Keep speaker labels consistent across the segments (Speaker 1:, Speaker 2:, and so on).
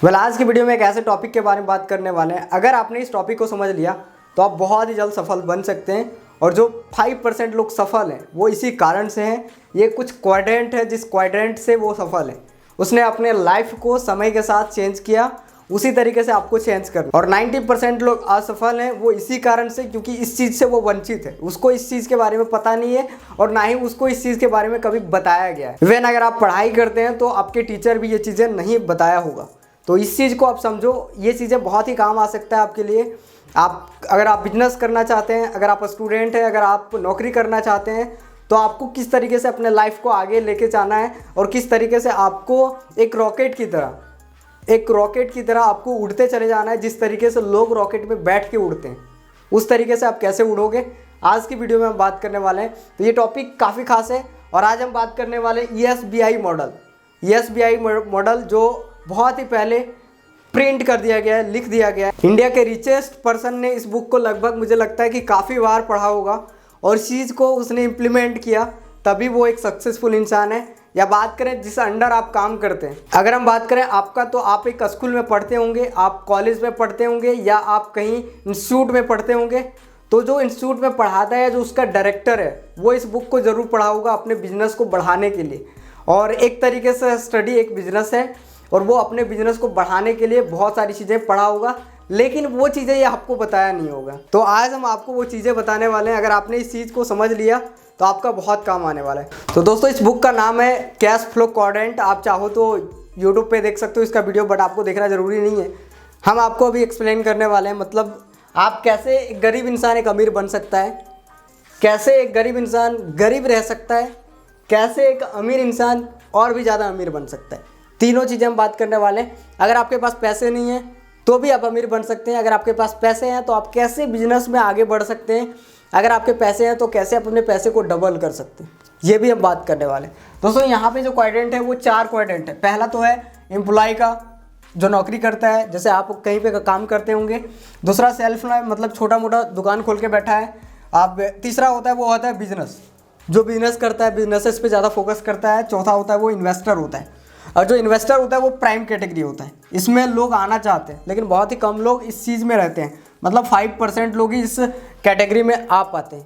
Speaker 1: आज की वीडियो में एक ऐसे टॉपिक के बारे में बात करने वाले हैं। अगर आपने इस टॉपिक को समझ लिया तो आप बहुत ही जल्द सफल बन सकते हैं। और जो 5% लोग सफल हैं वो इसी कारण से हैं। ये कुछ क्वाड्रेंट है, जिस क्वाड्रेंट से वो सफल है उसने अपने लाइफ को समय के साथ चेंज किया, उसी तरीके से आपको चेंज करना। और 90% लोग असफल हैं वो इसी कारण से, क्योंकि इस चीज़ से वो वंचित है। उसको इस चीज़ के बारे में पता नहीं है और ना ही उसको इस चीज़ के बारे में कभी बताया गया है। इवन अगर आप पढ़ाई करते हैं तो आपके टीचर भी ये चीज़ें नहीं बताया होगा। तो इस चीज़ को आप समझो, ये चीज़ें बहुत ही काम आ सकता है आपके लिए। अगर आप बिजनेस करना चाहते हैं, अगर आप स्टूडेंट हैं, अगर आप नौकरी करना चाहते हैं, तो आपको किस तरीके से अपने लाइफ को आगे लेके जाना है और किस तरीके से आपको एक रॉकेट की तरह आपको उड़ते चले जाना है। जिस तरीके से लोग रॉकेट में बैठ के उड़ते हैं उस तरीके से आप कैसे उड़ोगे, आज की वीडियो में हम बात करने वाले हैं। तो ये टॉपिक काफ़ी खास है और आज हम बात करने वाले ESBI मॉडल जो बहुत ही पहले प्रिंट कर दिया गया है, लिख दिया गया है। इंडिया के रिचेस्ट पर्सन ने इस बुक को लगभग मुझे लगता है कि काफ़ी बार पढ़ा होगा और इस चीज़ को उसने इम्प्लीमेंट किया, तभी वो एक सक्सेसफुल इंसान है। या बात करें जिस अंडर आप काम करते हैं, अगर हम बात करें आपका, तो आप एक स्कूल में पढ़ते होंगे, आप कॉलेज में पढ़ते होंगे या आप कहीं इंस्टीट्यूट में पढ़ते होंगे। तो जो इंस्टीट्यूट में पढ़ाता है, जो उसका डायरेक्टर है, वो इस बुक को ज़रूर पढ़ा होगा अपने बिजनेस को बढ़ाने के लिए। और एक तरीके से स्टडी एक बिजनेस है और वो अपने बिजनेस को बढ़ाने के लिए बहुत सारी चीज़ें पढ़ा होगा, लेकिन वो चीज़ें ये आपको बताया नहीं होगा। तो आज हम आपको वो चीज़ें बताने वाले हैं। अगर आपने इस चीज़ को समझ लिया तो आपका बहुत काम आने वाला है। तो दोस्तों, इस बुक का नाम है कैश फ्लो क्वाड्रेंट। आप चाहो तो यूट्यूब पे देख सकते हो इसका वीडियो, बट आपको देखना ज़रूरी नहीं है। हम आपको अभी एक्सप्लेन करने वाले हैं, मतलब आप कैसे एक गरीब इंसान एक अमीर बन सकता है, कैसे एक गरीब इंसान गरीब रह सकता है, कैसे एक अमीर इंसान और भी ज़्यादा अमीर बन सकता है। तीनों चीज़ें हम बात करने वाले हैं। अगर आपके पास पैसे नहीं हैं तो भी आप अमीर बन सकते हैं। अगर आपके पास पैसे हैं तो आप कैसे बिजनेस में आगे बढ़ सकते हैं। अगर आपके पैसे हैं तो कैसे आप अपने पैसे को डबल कर सकते हैं, ये भी हम बात करने वाले हैं। दोस्तों, यहाँ पे जो क्वाड्रेंट है वो 4 क्वाड्रेंट है। पहला तो है एम्प्लॉय का, जो नौकरी करता है, जैसे आप कहीं पे काम करते होंगे। दूसरा सेल्फ, मतलब छोटा मोटा दुकान खोल के बैठा है आप। तीसरा होता है वो होता है बिजनेस, जो बिजनेस करता है, बिजनेसेस पे ज़्यादा फोकस करता है। चौथा होता है वो इन्वेस्टर होता है। और जो इन्वेस्टर होता है वो प्राइम कैटेगरी होता है। इसमें लोग आना चाहते हैं लेकिन बहुत ही कम लोग इस चीज़ में रहते हैं, मतलब 5% लोग ही इस कैटेगरी में आ पाते हैं।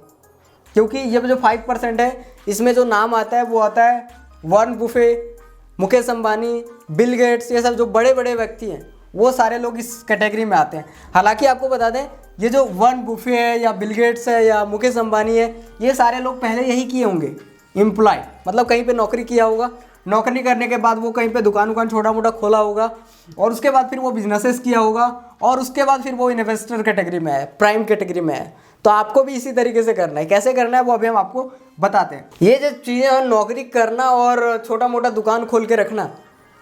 Speaker 1: क्योंकि ये जो 5% है, इसमें जो नाम आता है वो आता है Warren Buffett, Mukesh Ambani, Bill Gates, ये सब जो बड़े बड़े व्यक्ति हैं वो सारे लोग इस कैटेगरी में आते हैं। हालांकि आपको बता दें, ये जो वॉरेन बुफे है या बिल गेट्स है या मुकेश अंबानी है, ये सारे लोग पहले यही किए होंगे, एम्प्लॉय, मतलब कहीं पे नौकरी किया होगा। नौकरी करने के बाद वो कहीं पे दुकान छोटा मोटा खोला होगा और उसके बाद फिर वो बिजनेसेस किया होगा और उसके बाद फिर वो इन्वेस्टर कैटेगरी में है, प्राइम कैटेगरी में है। तो आपको भी इसी तरीके से करना है। कैसे करना है वो अभी हम आपको बताते हैं। ये जो चीज़ें हैं, नौकरी करना और छोटा मोटा दुकान खोल के रखना,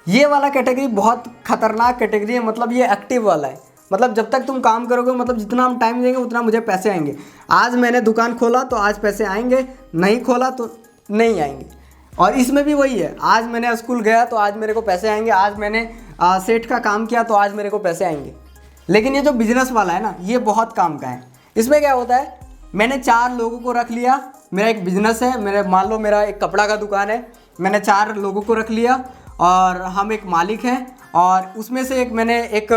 Speaker 1: ये वाला कैटेगरी बहुत खतरनाक कैटेगरी है। मतलब ये एक्टिव वाला है, मतलब जब तक तुम काम करोगे, मतलब जितना हम टाइम देंगे उतना मुझे पैसे आएंगे। आज मैंने दुकान खोला तो आज पैसे आएंगे, नहीं खोला तो नहीं आएंगे। और इसमें भी वही है, आज मैंने स्कूल गया तो आज मेरे को पैसे आएंगे, आज मैंने सेठ का काम किया तो आज मेरे को पैसे आएंगे। लेकिन ये जो बिजनेस वाला है ना, ये बहुत काम का है। इसमें क्या होता है, मैंने 4 लोगों को रख लिया। मेरा एक बिजनेस है, मान लो मेरा एक कपड़ा का दुकान है, मैंने 4 लोगों को रख लिया और हम एक मालिक हैं। और उसमें से मैंने एक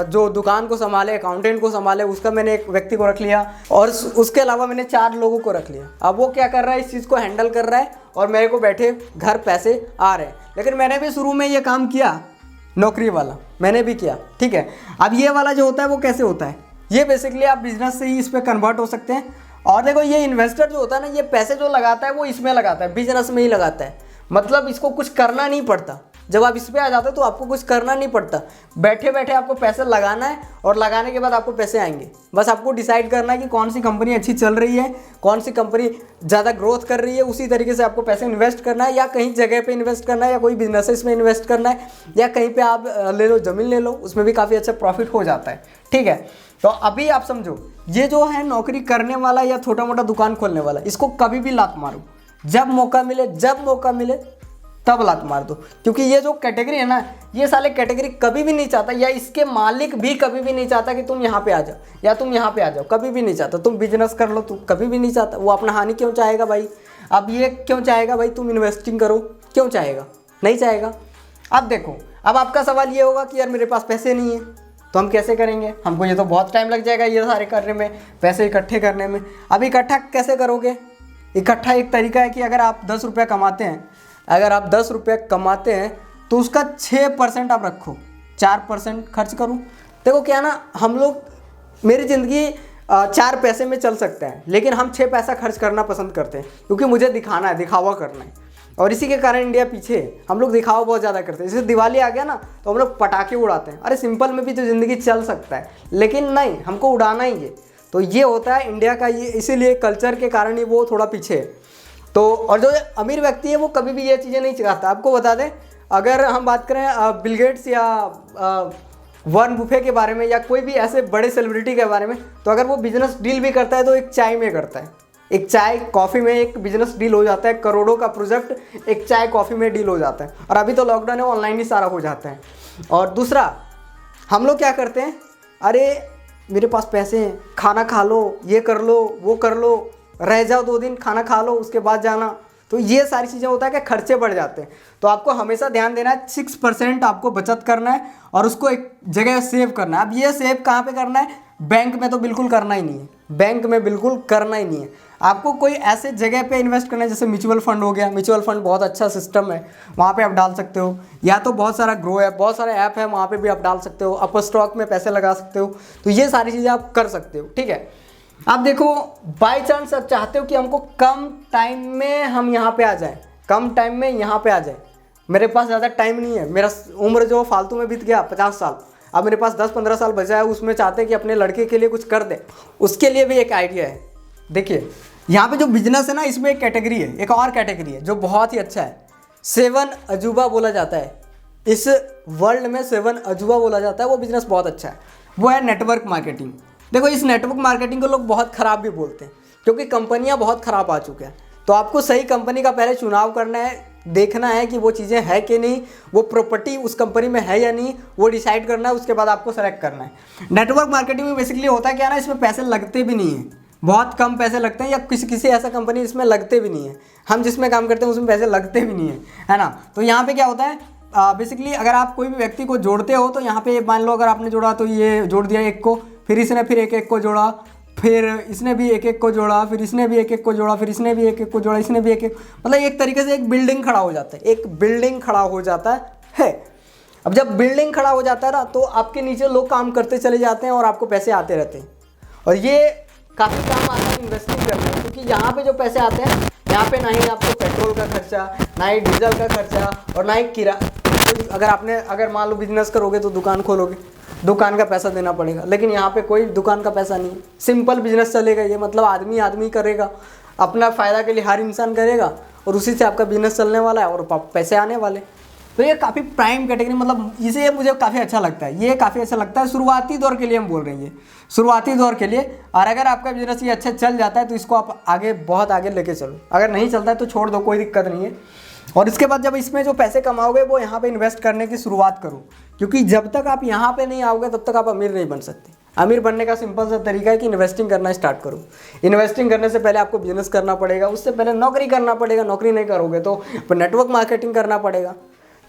Speaker 1: जो दुकान को संभाले, अकाउंटेंट को संभाले, उसका मैंने एक व्यक्ति को रख लिया और उसके अलावा मैंने 4 लोगों को रख लिया। अब वो क्या कर रहा है, इस चीज़ को हैंडल कर रहा है और मेरे को बैठे घर पैसे आ रहे हैं। लेकिन मैंने भी शुरू में ये काम किया, नौकरी वाला मैंने भी किया, ठीक है। अब ये वाला जो होता है वो कैसे होता है, ये बेसिकली आप बिजनेस से ही इस पर कन्वर्ट हो सकते हैं। और देखो, ये इन्वेस्टर जो होता है ना, ये पैसे जो लगाता है वो इसमें लगाता है, बिजनेस में ही लगाता है। मतलब इसको कुछ करना नहीं पड़ता। जब आप इस पे आ जाते हो तो आपको कुछ करना नहीं पड़ता, बैठे बैठे आपको पैसे लगाना है और लगाने के बाद आपको पैसे आएंगे। बस आपको डिसाइड करना है कि कौन सी कंपनी अच्छी चल रही है, कौन सी कंपनी ज़्यादा ग्रोथ कर रही है, उसी तरीके से आपको पैसे इन्वेस्ट करना है। या कहीं जगह पे इन्वेस्ट करना है, या कोई बिजनेसेस में इन्वेस्ट करना है, या कहीं पर आप ले लो, ज़मीन ले लो, उसमें भी काफ़ी अच्छा प्रॉफिट हो जाता है, ठीक है। तो अभी आप समझो, ये जो है नौकरी करने वाला या छोटा मोटा दुकान खोलने वाला, इसको कभी भी लात मारो, जब मौका मिले तब लात मार दो। क्योंकि ये जो कैटेगरी है ना, ये साले कैटेगरी कभी भी नहीं चाहता, या इसके मालिक भी कभी भी नहीं चाहता कि तुम यहाँ पे आ जाओ या तुम यहाँ पे आ जाओ, कभी भी नहीं चाहता। तुम बिजनेस कर लो, तुम कभी भी नहीं चाहता। वो अपना हानि क्यों चाहेगा भाई? अब ये क्यों चाहेगा भाई तुम इन्वेस्टिंग करो? क्यों चाहेगा? नहीं चाहेगा। अब देखो, अब आपका सवाल ये होगा कि यार मेरे पास पैसे नहीं है तो हम कैसे करेंगे, हमको ये तो बहुत टाइम लग जाएगा ये सारे करने में, पैसे इकट्ठे करने में। अब इकट्ठा कैसे करोगे? इकट्ठा एक तरीका है कि अगर आप 10 रुपये कमाते हैं, अगर आप 10 रुपये कमाते हैं तो उसका 6% आप रखो, 4% खर्च करो। देखो क्या ना, हम लोग, मेरी ज़िंदगी 4 पैसे में चल सकता है, लेकिन हम 6 पैसा खर्च करना पसंद करते हैं क्योंकि मुझे दिखाना है, दिखावा करना है। और इसी के कारण इंडिया पीछे है, हम लोग दिखावा बहुत ज़्यादा करते हैं। जैसे दिवाली आ गया ना तो हम लोग पटाखे उड़ाते हैं, अरे सिंपल में भी तो ज़िंदगी चल सकता है, लेकिन नहीं, हमको उड़ाना ही है। तो ये होता है इंडिया का, ये इसीलिए कल्चर के कारण ही वो थोड़ा पीछे है। तो और जो अमीर व्यक्ति है वो कभी भी ये चीज़ें नहीं चाहता। आपको बता दें, अगर हम बात करें बिल गेट्स या वॉरेन बुफे के बारे में या कोई भी ऐसे बड़े सेलिब्रिटी के बारे में, तो अगर वो बिजनेस डील भी करता है तो एक चाय में करता है, एक चाय कॉफ़ी में एक बिजनेस डील हो जाता है। करोड़ों का प्रोजेक्ट एक चाय कॉफ़ी में डील हो जाता है। और अभी तो लॉकडाउन है, ऑनलाइन ही सारा हो जाता है। और दूसरा, हम लोग क्या करते हैं, अरे मेरे पास पैसे हैं, खाना खा लो, ये कर लो, वो कर लो, रह जाओ 2 दिन, खाना खा लो, उसके बाद जाना। तो ये सारी चीज़ें होता है कि खर्चे बढ़ जाते हैं। तो आपको हमेशा ध्यान देना है, 6% आपको बचत करना है और उसको एक जगह सेव करना है। अब ये सेव कहाँ पे करना है? बैंक में तो बिल्कुल करना ही नहीं है, बैंक में बिल्कुल करना ही नहीं है। आपको कोई ऐसे जगह पे इन्वेस्ट करना है, जैसे म्यूचुअल फंड हो गया। म्यूचुअल फंड बहुत अच्छा सिस्टम है, वहाँ पे आप डाल सकते हो। या तो बहुत सारा ग्रो है, बहुत सारे ऐप है, वहाँ पे भी आप डाल सकते हो। अपर स्टॉक में पैसे लगा सकते हो। तो ये सारी चीज़ें आप कर सकते हो, ठीक है। आप देखो, बाई चांस आप चाहते हो कि हमको कम टाइम में हम यहाँ पे आ जाएं, कम टाइम में यहाँ पे आ जाएं, मेरे पास ज़्यादा टाइम नहीं है, मेरा उम्र जो फालतू में बीत गया 50 साल, अब मेरे पास 10-15 साल बचा है, उसमें चाहते हैं कि अपने लड़के के लिए कुछ कर दे। उसके लिए भी एक आइडिया है। देखिए, यहाँ पे जो बिजनेस है ना, इसमें एक कैटेगरी है, एक और कैटेगरी है जो बहुत ही अच्छा है। 7 अजूबा बोला जाता है, इस वर्ल्ड में 7 अजूबा बोला जाता है। वो बिजनेस बहुत अच्छा है, वो है नेटवर्क मार्केटिंग। देखो, इस नेटवर्क मार्केटिंग को लोग बहुत ख़राब भी बोलते हैं क्योंकि कंपनियां बहुत ख़राब आ चुकी हैं। तो आपको सही कंपनी का पहले चुनाव करना है, देखना है कि वो चीज़ें हैं कि नहीं, वो प्रॉपर्टी उस कंपनी में है या नहीं, वो डिसाइड करना है। उसके बाद आपको सेलेक्ट करना है। नेटवर्क मार्केटिंग में बेसिकली होता है क्या ना, इसमें पैसे लगते भी नहीं हैं, बहुत कम पैसे लगते हैं, या किसी ऐसा कंपनी इसमें लगते भी नहीं है। हम जिसमें काम करते हैं उसमें पैसे लगते भी नहीं है ना। तो यहाँ पे क्या होता है, बेसिकली अगर आप कोई भी व्यक्ति को जोड़ते हो तो यहाँ पे मान लो अगर आपने जोड़ा तो ये जोड़ दिया एक को, फिर इसने फिर एक को जोड़ा, फिर इसने भी एक को जोड़ा, फिर इसने भी एक को जोड़ा, फिर इसने भी एक को जोड़ा, इसने भी एक मतलब एक तरीके से एक बिल्डिंग खड़ा हो जाता है, एक बिल्डिंग खड़ा हो जाता है। अब जब बिल्डिंग खड़ा हो जाता है ना, तो आपके नीचे लोग काम करते चले जाते हैं और आपको पैसे आते रहते हैं। और ये काफ़ी काम आता है इन्वेस्टिंग करने में, क्योंकि यहाँ पे जो पैसे आते हैं, यहाँ पे ना ही आपको पेट्रोल का खर्चा, ना ही डीजल का खर्चा और ना ही किराया। अगर मान लो बिजनेस करोगे तो दुकान खोलोगे, दुकान का पैसा देना पड़ेगा, लेकिन यहाँ पे कोई दुकान का पैसा नहीं है। सिंपल बिजनेस चलेगा ये, मतलब आदमी करेगा, अपना फ़ायदा के लिए हर इंसान करेगा और उसी से आपका बिजनेस चलने वाला है और पैसे आने वाले। तो ये काफ़ी प्राइम कैटेगरी, मतलब इसे मुझे काफ़ी अच्छा लगता है, ये काफ़ी अच्छा लगता है। शुरुआती दौर के लिए हम बोल रहे हैं, ये शुरुआती दौर के लिए। और अगर आपका बिजनेस ये अच्छा चल जाता है तो इसको आप आगे, बहुत आगे लेके चलो। अगर नहीं चलता है तो छोड़ दो, कोई दिक्कत नहीं है। और इसके बाद जब इसमें जो पैसे कमाओगे वो यहाँ पे इन्वेस्ट करने की शुरुआत करो, क्योंकि जब तक आप यहाँ पे नहीं आओगे तब तक आप अमीर नहीं बन सकते। अमीर बनने का सिंपल सा तरीका है कि इन्वेस्टिंग करना स्टार्ट करो। इन्वेस्टिंग करने से पहले आपको बिजनेस करना पड़ेगा, उससे पहले नौकरी करना पड़ेगा, नौकरी नहीं करोगे तो नेटवर्क मार्केटिंग करना पड़ेगा।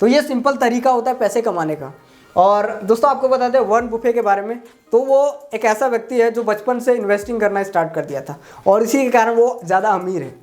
Speaker 1: तो ये सिंपल तरीका होता है पैसे कमाने का। और दोस्तों आपको बता दें वॉरेन बुफे के बारे में, तो वो एक ऐसा व्यक्ति है जो बचपन से इन्वेस्टिंग करना स्टार्ट कर दिया था और इसी के कारण वो ज़्यादा अमीर है।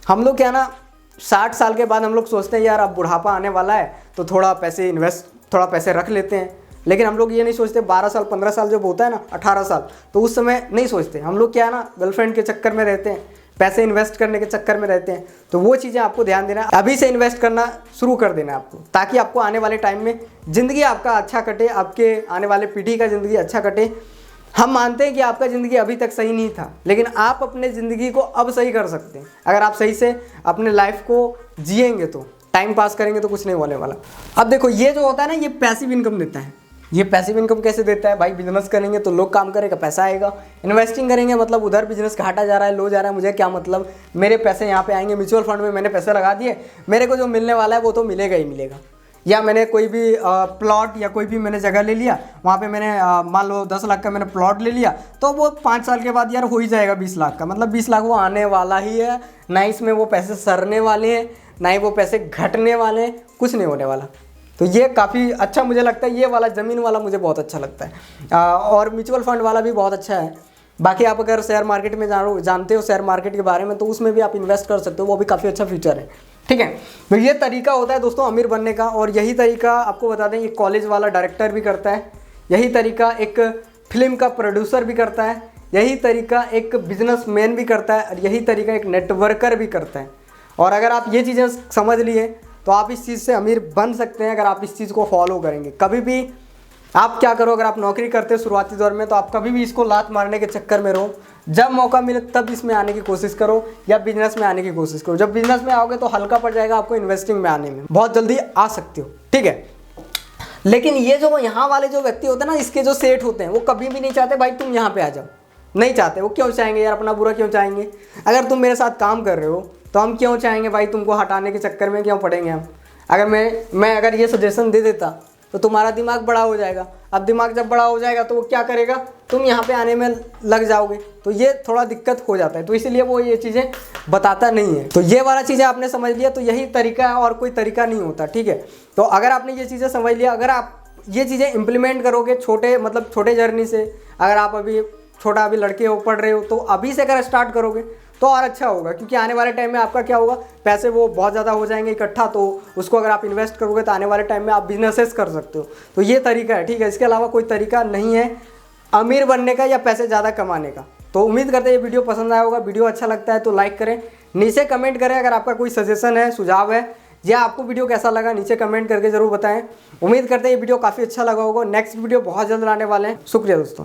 Speaker 1: हम लोग क्या ना, 60 साल के बाद हम लोग सोचते हैं यार अब बुढ़ापा आने वाला है तो थोड़ा पैसे रख लेते हैं, लेकिन हम लोग ये नहीं सोचते 12 साल 15 साल जब होता है ना, 18 साल, तो उस समय नहीं सोचते। हम लोग क्या है ना, गर्लफ्रेंड के चक्कर में रहते हैं, पैसे इन्वेस्ट करने के चक्कर में रहते हैं। तो वो चीज़ें आपको ध्यान देना है, अभी से इन्वेस्ट करना शुरू कर देना है आपको, ताकि आपको आने वाले टाइम में ज़िंदगी आपका अच्छा कटे, आपके आने वाले पीढ़ी का ज़िंदगी अच्छा कटे। हम मानते हैं कि आपका ज़िंदगी अभी तक सही नहीं था, लेकिन आप अपने ज़िंदगी को अब सही कर सकते हैं। अगर आप सही से अपने लाइफ को जिएंगे, तो टाइम पास करेंगे तो कुछ नहीं होने वाला। अब देखो, ये जो होता है ना, ये पैसिव इनकम देता है। ये पैसिव इनकम कैसे देता है भाई? बिजनेस करेंगे तो लोग काम करेगा, पैसा आएगा। इन्वेस्टिंग करेंगे मतलब उधर बिजनेस घाटा जा रहा है, लो जा रहा है, मुझे क्या मतलब, मेरे पैसे यहाँ पे आएंगे। म्यूचुअल फंड में मैंने पैसे लगा दिए, मेरे को जो मिलने वाला है वो तो मिलेगा ही मिलेगा। या मैंने कोई भी प्लॉट या कोई भी मैंने जगह ले लिया, वहाँ पे मैंने मान लो 10 लाख का मैंने प्लॉट ले लिया, तो वो 5 साल के बाद यार हो ही जाएगा 20 लाख का। मतलब 20 लाख वो आने वाला ही है, ना इसमें वो पैसे सरने वाले हैं, ना ही वो पैसे घटने वाले हैं, कुछ नहीं होने वाला। तो ये काफ़ी अच्छा मुझे लगता है। ये वाला ज़मीन वाला मुझे बहुत अच्छा लगता है। और म्यूचुअल फंड वाला भी बहुत अच्छा है। बाकी आप अगर शेयर मार्केट में जानते हो शेयर मार्केट के बारे में, तो उसमें भी आप इन्वेस्ट कर सकते हो, वो भी काफ़ी अच्छा फ्यूचर है। ठीक है, तो ये तरीका होता है दोस्तों अमीर बनने का। और यही तरीका आपको बता दें, ये कॉलेज वाला डायरेक्टर भी करता है, यही तरीका एक फिल्म का प्रोड्यूसर भी करता है, यही तरीका एक बिजनेसमैन भी करता है, और यही तरीका एक नेटवर्कर भी करता है। और अगर आप ये चीज़ें समझ लिए तो आप इस चीज़ से अमीर बन सकते हैं, अगर आप इस चीज़ को फॉलो करेंगे। कभी भी आप क्या करो, अगर आप नौकरी करते हो शुरुआती दौर में, तो आप कभी भी इसको लात मारने के चक्कर में रहो। जब मौका मिले तब इसमें आने की कोशिश करो, या बिजनेस में आने की कोशिश करो। जब बिजनेस में आओगे तो हल्का पड़ जाएगा आपको, इन्वेस्टिंग में आने में बहुत जल्दी आ सकते हो। ठीक है, लेकिन ये जो यहाँ वाले जो व्यक्ति होते हैं ना, इसके जो सेठ होते हैं, वो कभी भी नहीं चाहते भाई तुम यहाँ पे आ जाओ, नहीं चाहते। वो क्यों चाहेंगे यार, अपना बुरा क्यों चाहेंगे? अगर तुम मेरे साथ काम कर रहे हो तो हम क्यों चाहेंगे भाई, तुमको हटाने के चक्कर में क्यों पड़ेंगे हम? अगर मैं अगर ये सजेशन दे देता तो तुम्हारा दिमाग बड़ा हो जाएगा। अब दिमाग जब बड़ा हो जाएगा तो वो क्या करेगा, तुम यहाँ पे आने में लग जाओगे। तो ये थोड़ा दिक्कत हो जाता है, तो इसलिए वो ये चीज़ें बताता नहीं है। तो ये वाला चीज़ें आपने समझ लिया, तो यही तरीका है और कोई तरीका नहीं होता। ठीक है, तो अगर आपने ये चीज़ें समझ लिया, अगर आप ये चीज़ें इम्प्लीमेंट करोगे छोटे जर्नी से, अगर आप अभी लड़के हो, पढ़ रहे हो, तो अभी से अगर स्टार्ट करोगे तो और अच्छा होगा। क्योंकि आने वाले टाइम में आपका क्या होगा, पैसे वो बहुत ज़्यादा हो जाएंगे इकट्ठा, तो उसको अगर आप इन्वेस्ट करोगे तो आने वाले टाइम में आप बिजनेसेस कर सकते हो। तो ये तरीका है। ठीक है, इसके अलावा कोई तरीका नहीं है अमीर बनने का या पैसे ज़्यादा कमाने का। तो उम्मीद करते हैं ये वीडियो पसंद आया होगा। वीडियो अच्छा लगता है तो लाइक करें, नीचे कमेंट करें अगर आपका कोई सजेशन है, सुझाव है, या आपको वीडियो कैसा लगा नीचे कमेंट करके ज़रूर बताएं। उम्मीद करते हैं ये वीडियो काफ़ी अच्छा लगा होगा। नेक्स्ट वीडियो बहुत जल्द लाने वाले हैं। शुक्रिया दोस्तों।